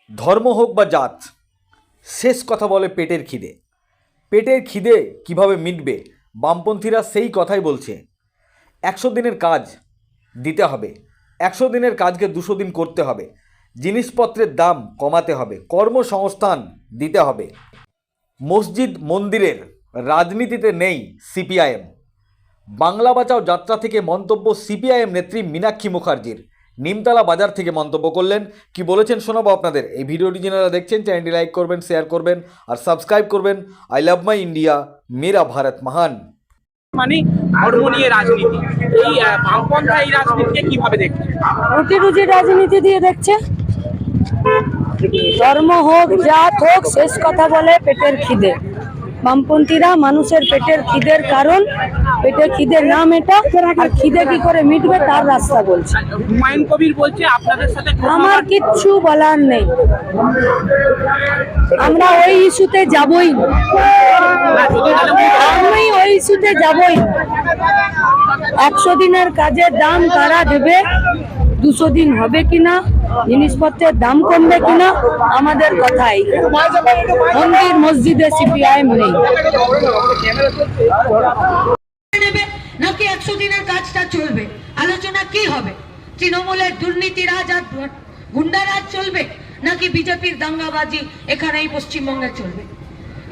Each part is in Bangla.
ধর্ম হোক বা জাত, শেষ কথা বলে পেটের খিদে। পেটের খিদে কিভাবে মিটবে, বামপন্থীরা সেই কথাই বলছে। 100 দিনের কাজ দিতে হবে, 100 দিনের কাজকে 200 দিন করতে হবে, জিনিসপত্রের দাম কমাতে হবে, কর্মসংস্থান দিতে হবে। মসজিদ মন্দিরের রাজনীতিতে নেই সিপিআইএম। বাংলা বাঁচাও যাত্রা থেকে মন্তব্য সিপিআইএম নেত্রী মীনাক্ষী মুখার্জির। নিমতলা বাজার থেকে মন্তব্য করলেন, কি বলেছেন শোনাবো আপনাদের। এই ভিডিওটি যারা দেখছেন চ্যানেলটি লাইক করবেন, শেয়ার করবেন আর সাবস্ক্রাইব করবেন। আই লাভ মাই ইন্ডিয়া, মেরা ভারত মহান। মানে ধর্ম নিয়ে রাজনীতি, এই বামপন্থা এই রাজনীতিকে কিভাবে দেখছে? রুটি রুজি রাজনীতি দিয়ে দেখছে। ধর্ম হোক জাত হোক, শেষ কথা বলে পেটের খিদে। বামপন্থীরা মানুষের পেটের খিদের কারণ, পেটের খিদে না মেটা আর খিদে কি করে মিটবে তার রাস্তা বলছে। হুমায়ুন কবির বলছে আপনাদের সাথে আমার কিচ্ছু বলার নেই, আমরা ওই ইস্যুতে যাবই না, আমি ওই ইস্যুতে যাবই না। 100 দিনের কাজের দাম কারা দেবে, 200 দিন হবে কিনা, জিনিসপত্রের দাম কমবে কিনা, আমাদের কথাই। মন্দির মসজিদে সিপিআইএম নেই। নাকি 100 দিনের কাজটা চলবে, আলোচনা কি হবে? তৃণমূলের দুর্নীতিরাজ আর গুন্ডারাজ চলবে, নাকি বিজেপির দাঙ্গাবাজি এখানেই পশ্চিমবঙ্গে চলবে?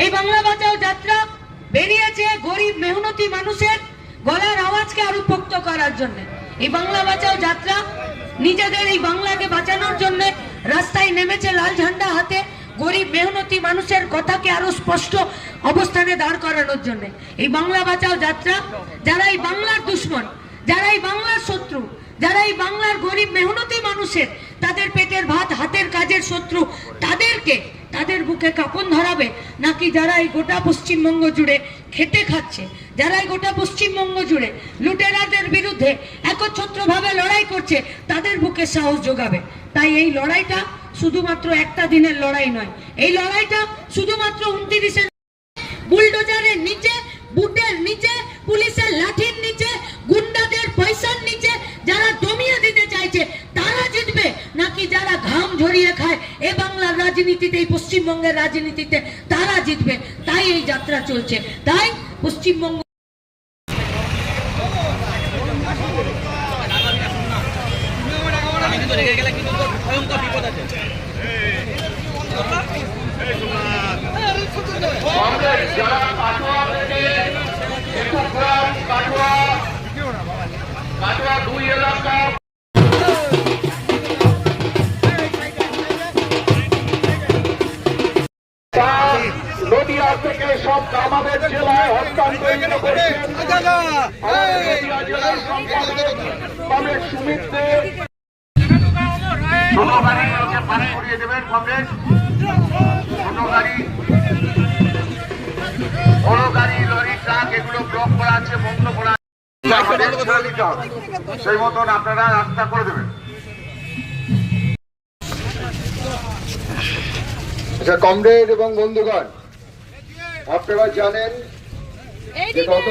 এই বাংলা বাঁচাও যাত্রা বেরিয়েছে গরিব মেহনতি মানুষের গলার আওয়াজকে আরো পোক্ত করার জন্য। এই বাংলা বাঁচাও যাত্রা নিজেদের এই বাংলাকে বাঁচানোর জন্য রাস্তায় নেমেছে লাল ঝান্ডা হাতে, গরিব মেহনতি মানুষের কথাকে আরো স্পষ্ট অবস্থানে দাঁড় করানোর জন্য। এই বাংলা বাঁচাও যাত্রা যারা এই বাংলার দুশ্মন, যারা এই বাংলার শত্রু, যারা এই বাংলার গরিব মেহনতি মানুষের তাদের পেটের ভাত হাতের কাজের শত্রু, তাদেরকে তাদের বুকে কাঁপন ধরাবে, নাকি যারা এই গোটা পশ্চিমবঙ্গ জুড়ে খেটে খাচ্ছে, যারা এই গোটা পশ্চিমবঙ্গ জুড়ে লুটেরাদের বিরুদ্ধে একচ্ছত্রভাবে লড়াই করছে, তাদের বুকে সাহস যোগাবে? তাই এই লড়াইটা শুধুমাত্র একটা দিনের লড়াই নয়, এই লড়াইটা শুধুমাত্র 29-এ বুলডোজারের নিচে, বুটের নিচে, পুলিশের লাঠির নিচে, গুন্ডাদের পয়সার নিচে যারা দমিয়ে দিতে চাইছে তারা জিতবে, নাকি যারা ঘাম ঝরিয়ে খায় এ বাংলার রাজনীতিতে, এই পশ্চিমবঙ্গের রাজনীতিতে তারা জিতবে? তাই এই যাত্রা চলছে। তাই পশ্চিমবঙ্গ নদিয়া থেকে সব আমাদের জেলায় হস্তান্তরিত করেছেন জেলার সম্পাদক সুমিত দেব। ছোট গাড়ি পানি করিয়ে দেবেন কংগ্রেস, ছোট গাড়ি, বড় গাড়ি, লরি, ট্রাক এগুলো ব্লক করা আছে, বন্ধ করা আছে, সেই মতন আপনারা রাস্তা করে দেবেন। আচ্ছা কমরেড এবং বন্ধুগণ, আপনারা জানেন যে গত